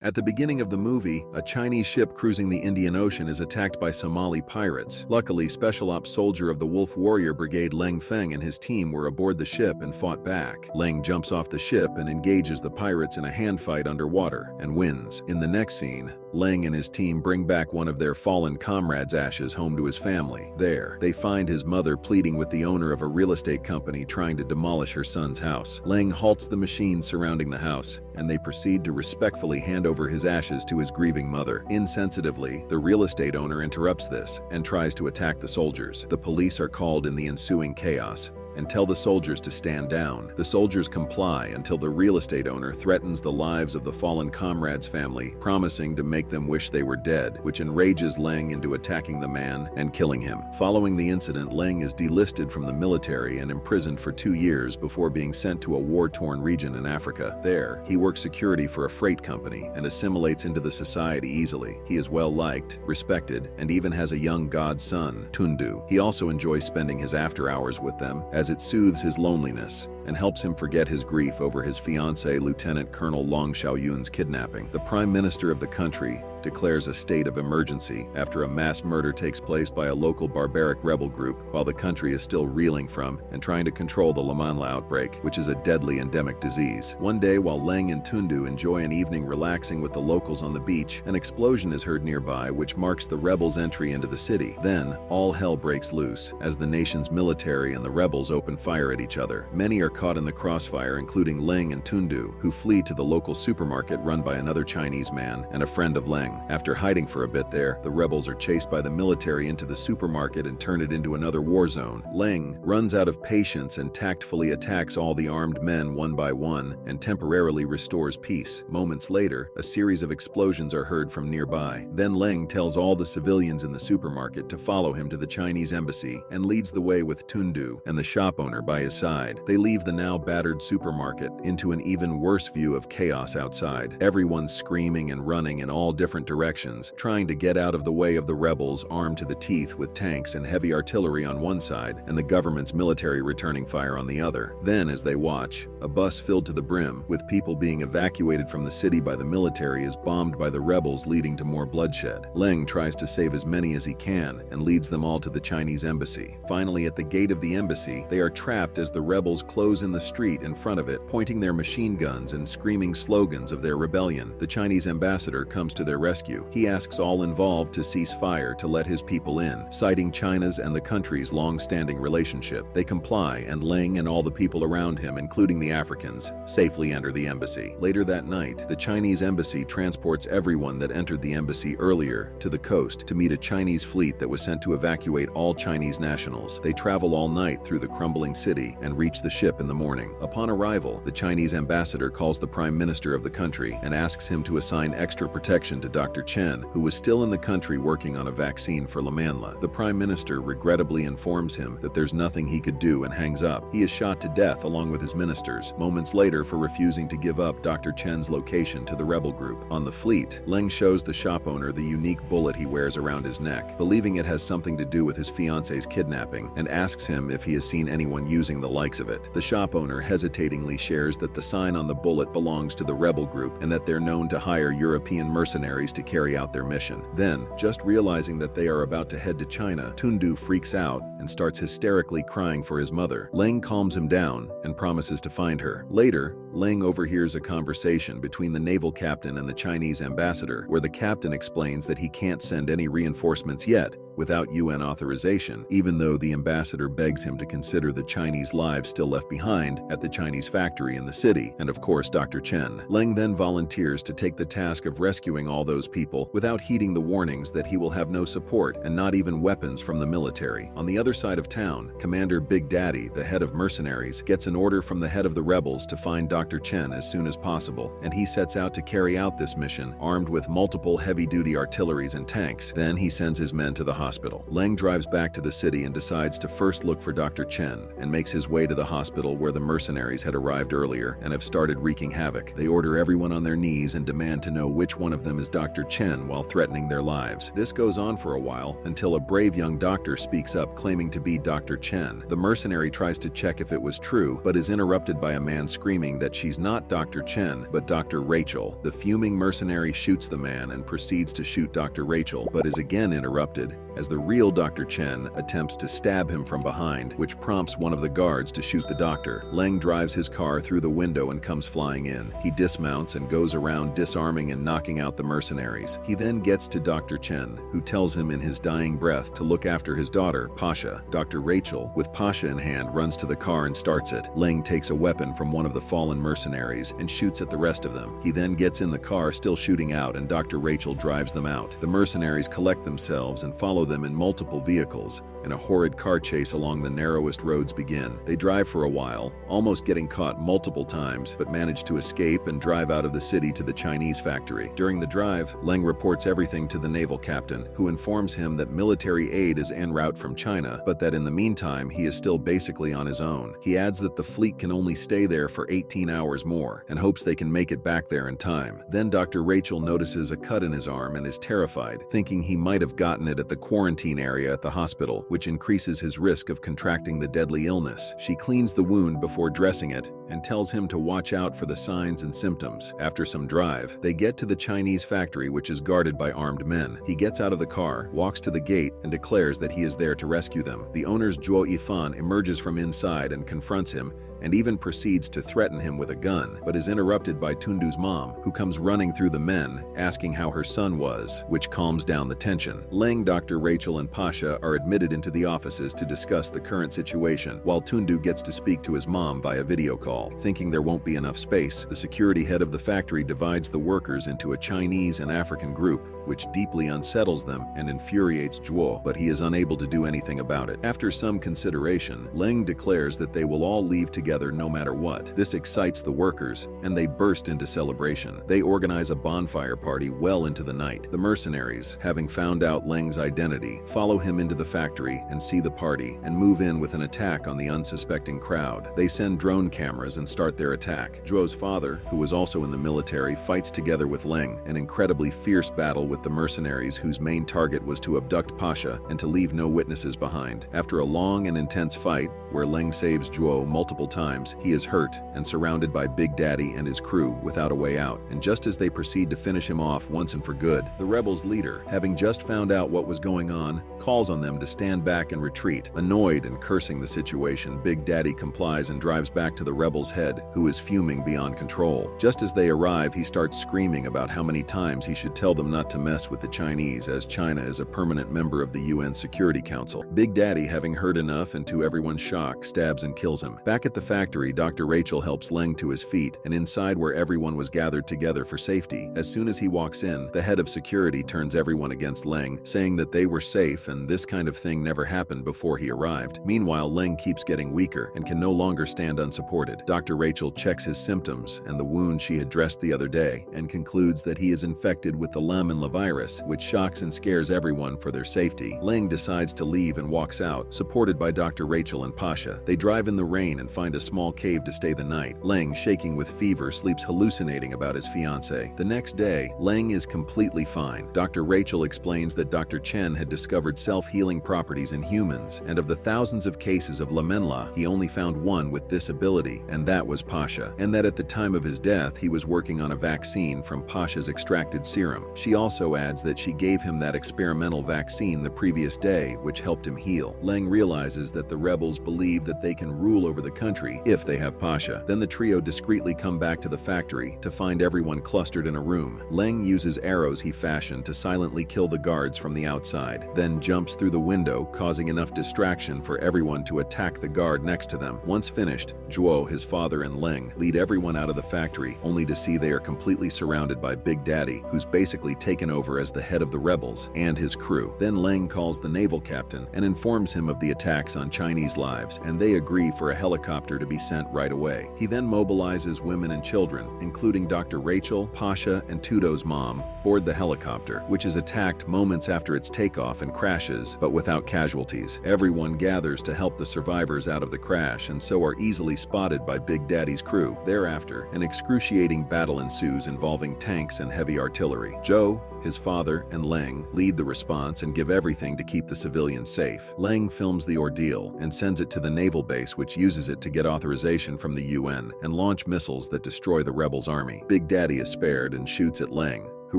At the beginning of the movie, a Chinese ship cruising the Indian Ocean is attacked by Somali pirates. Luckily, Special Ops soldier of the Wolf Warrior Brigade Leng Feng and his team were aboard the ship and fought back. Leng jumps off the ship and engages the pirates in a hand fight underwater and wins. In the next scene, Leng and his team bring back one of their fallen comrades' ashes home to his family. There, they find his mother pleading with the owner of a real estate company trying to demolish her son's house. Leng halts the machines surrounding the house, and they proceed to respectfully hand over his ashes to his grieving mother. Insensitively, the real estate owner interrupts this and tries to attack the soldiers. The police are called in the ensuing chaos and tell the soldiers to stand down. The soldiers comply until the real estate owner threatens the lives of the fallen comrade's family, promising to make them wish they were dead, which enrages Leng into attacking the man and killing him. Following the incident, Leng is delisted from the military and imprisoned for 2 years before being sent to a war-torn region in Africa. There, he works security for a freight company and assimilates into the society easily. He is well-liked, respected, and even has a young godson, Tundu. He also enjoys spending his after-hours with them, as it soothes his loneliness and helps him forget his grief over his fiancée, Lieutenant Colonel Long Xiaoyun's kidnapping. The Prime Minister of the country declares a state of emergency after a mass murder takes place by a local barbaric rebel group while the country is still reeling from and trying to control the Lamanla outbreak, which is a deadly endemic disease. One day, while Leng and Tundu enjoy an evening relaxing with the locals on the beach, an explosion is heard nearby which marks the rebels' entry into the city. Then, all hell breaks loose as the nation's military and the rebels open fire at each other. Many are caught in the crossfire, including Leng and Tundu, who flee to the local supermarket run by another Chinese man and a friend of Leng. After hiding for a bit there, the rebels are chased by the military into the supermarket and turn it into another war zone. Leng runs out of patience and tactfully attacks all the armed men one by one and temporarily restores peace. Moments later, a series of explosions are heard from nearby. Then Leng tells all the civilians in the supermarket to follow him to the Chinese embassy and leads the way with Tundu and the shop owner by his side. They leave the now battered supermarket into an even worse view of chaos outside. Everyone's screaming and running in all different directions, trying to get out of the way of the rebels armed to the teeth with tanks and heavy artillery on one side and the government's military returning fire on the other. Then, as they watch, a bus filled to the brim with people being evacuated from the city by the military is bombed by the rebels, leading to more bloodshed. Leng tries to save as many as he can and leads them all to the Chinese embassy. Finally, at the gate of the embassy, they are trapped as the rebels close in the street in front of it, pointing their machine guns and screaming slogans of their rebellion. The Chinese ambassador comes to their rescue. He asks all involved to cease fire to let his people in, citing China's and the country's long-standing relationship. They comply, and Leng and all the people around him, including the Africans, safely enter the embassy. Later that night, the Chinese embassy transports everyone that entered the embassy earlier to the coast to meet a Chinese fleet that was sent to evacuate all Chinese nationals. They travel all night through the crumbling city and reach the ship in the morning. Upon arrival, the Chinese ambassador calls the Prime Minister of the country and asks him to assign extra protection to Dr. Chen, who was still in the country working on a vaccine for Lamanla. The Prime Minister regrettably informs him that there's nothing he could do and hangs up. He is shot to death along with his ministers, moments later, for refusing to give up Dr. Chen's location to the rebel group. On the fleet, Leng shows the shop owner the unique bullet he wears around his neck, believing it has something to do with his fiancée's kidnapping, and asks him if he has seen anyone using the likes of it. The shop owner hesitatingly shares that the sign on the bullet belongs to the rebel group and that they're known to hire European mercenaries to carry out their mission. Then, just realizing that they are about to head to China, Tundu freaks out and starts hysterically crying for his mother. Leng calms him down and promises to find her. Later, Leng overhears a conversation between the naval captain and the Chinese ambassador, where the captain explains that he can't send any reinforcements yet without UN authorization, even though the ambassador begs him to consider the Chinese lives still left behind at the Chinese factory in the city, and of course Dr. Chen. Leng then volunteers to take the task of rescuing all those people without heeding the warnings that he will have no support and not even weapons from the military. On the other side of town, Commander Big Daddy, the head of mercenaries, gets an order from the head of the rebels to find Dr. Chen as soon as possible, and he sets out to carry out this mission, armed with multiple heavy-duty artilleries and tanks. Then he sends his men to the hospital. hospital. Leng drives back to the city and decides to first look for Dr. Chen and makes his way to the hospital where the mercenaries had arrived earlier and have started wreaking havoc. They order everyone on their knees and demand to know which one of them is Dr. Chen while threatening their lives. This goes on for a while until a brave young doctor speaks up claiming to be Dr. Chen. The mercenary tries to check if it was true, but is interrupted by a man screaming that she's not Dr. Chen, but Dr. Rachel. The fuming mercenary shoots the man and proceeds to shoot Dr. Rachel, but is again interrupted as the real Dr. Chen attempts to stab him from behind, which prompts one of the guards to shoot the doctor. Leng drives his car through the window and comes flying in. He dismounts and goes around disarming and knocking out the mercenaries. He then gets to Dr. Chen, who tells him in his dying breath to look after his daughter, Pasha. Dr. Rachel, with Pasha in hand, runs to the car and starts it. Leng takes a weapon from one of the fallen mercenaries and shoots at the rest of them. He then gets in the car still shooting out, and Dr. Rachel drives them out. The mercenaries collect themselves and follow them in multiple vehicles, and a horrid car chase along the narrowest roads begin. They drive for a while, almost getting caught multiple times, but manage to escape and drive out of the city to the Chinese factory. During the drive, Leng reports everything to the naval captain, who informs him that military aid is en route from China, but that in the meantime he is still basically on his own. He adds that the fleet can only stay there for 18 hours more, and hopes they can make it back there in time. Then Dr. Rachel notices a cut in his arm and is terrified, thinking he might have gotten it at the quarantine area at the hospital, which increases his risk of contracting the deadly illness. She cleans the wound before dressing it and tells him to watch out for the signs and symptoms. After some drive, they get to the Chinese factory, which is guarded by armed men. He gets out of the car, walks to the gate, and declares that he is there to rescue them. The owner's Zhuo Yifan emerges from inside and confronts him, and even proceeds to threaten him with a gun, but is interrupted by Tundu's mom, who comes running through the men, asking how her son was, which calms down the tension. Leng, Dr. Rachel, and Pasha are admitted into the offices to discuss the current situation, while Tundu gets to speak to his mom via video call. Thinking there won't be enough space, the security head of the factory divides the workers into a Chinese and African group, which deeply unsettles them and infuriates Zhuo, but he is unable to do anything about it. After some consideration, Leng declares that they will all leave together no matter what. This excites the workers, and they burst into celebration. They organize a bonfire party well into the night. The mercenaries, having found out Leng's identity, follow him into the factory and see the party, and move in with an attack on the unsuspecting crowd. They send drone cameras and start their attack. Zhuo's father, who was also in the military, fights together with Leng, an incredibly fierce battle with the mercenaries whose main target was to abduct Pasha and to leave no witnesses behind. After a long and intense fight, where Leng saves Zhuo multiple times, he is hurt and surrounded by Big Daddy and his crew without a way out. And just as they proceed to finish him off once and for good, the rebels' leader, having just found out what was going on, calls on them to stand back and retreat. Annoyed and cursing the situation, Big Daddy complies and drives back to the rebels' head, who is fuming beyond control. Just as they arrive, he starts screaming about how many times he should tell them not to mess with the Chinese, as China is a permanent member of the UN Security Council. Big Daddy, having heard enough and to everyone's shock, stabs and kills him. Back at the factory, Dr. Rachel helps Leng to his feet, and inside where everyone was gathered together for safety. As soon as he walks in, the head of security turns everyone against Leng, saying that they were safe and this kind of thing never happened before he arrived. Meanwhile, Leng keeps getting weaker and can no longer stand unsupported. Dr. Rachel checks his symptoms and the wound she had dressed the other day, and concludes that he is infected with the Lamanla virus, which shocks and scares everyone for their safety. Leng decides to leave and walks out, supported by Dr. Rachel and Pasha. They drive in the rain and find a small cave to stay the night. Leng, shaking with fever, sleeps hallucinating about his fiancée. The next day, Leng is completely fine. Dr. Rachel explains that Dr. Chen had discovered self-healing properties in humans, and of the thousands of cases of Lamanla, he only found one with this ability, and that was Pasha, and that at the time of his death, he was working on a vaccine from Pasha's extracted serum. She also adds that she gave him that experimental vaccine the previous day, which helped him heal. Leng realizes that the rebels believe that they can rule over the country if they have Pasha. Then the trio discreetly come back to the factory to find everyone clustered in a room. Leng uses arrows he fashioned to silently kill the guards from the outside, then jumps through the window, causing enough distraction for everyone to attack the guard next to them. Once finished, Zhuo, his father, and Leng lead everyone out of the factory, only to see they are completely surrounded by Big Daddy, who's basically taken over as the head of the rebels, and his crew. Then Leng calls the naval captain and informs him of the attacks on Chinese lives, and they agree for a helicopter to be sent right away. He then mobilizes women and children, including Dr. Rachel, Pasha, and Tudo's mom, board the helicopter, which is attacked moments after its takeoff and crashes, but without casualties. Everyone gathers to help the survivors out of the crash and so are easily spotted by Big Daddy's crew. Thereafter, an excruciating battle ensues involving tanks and heavy artillery. Joe, his father, and Leng lead the response and give everything to keep the civilians safe. Leng films the ordeal and sends it to the naval base, which uses it to get authorization from the UN and launch missiles that destroy the rebels' army. Big Daddy is spared and shoots at Leng, who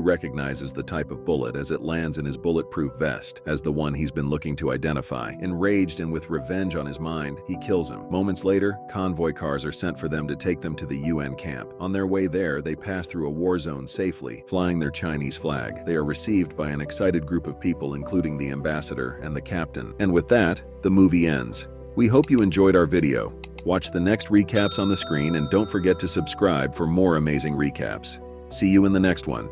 recognizes the type of bullet as it lands in his bulletproof vest as the one he's been looking to identify. Enraged and with revenge on his mind, he kills him. Moments later, convoy cars are sent for them to take them to the UN camp. On their way there, they pass through a war zone safely, flying their Chinese flag. They are received by an excited group of people, including the ambassador and the captain. And with that, the movie ends. We hope you enjoyed our video. Watch the next recaps on the screen and don't forget to subscribe for more amazing recaps. See you in the next one.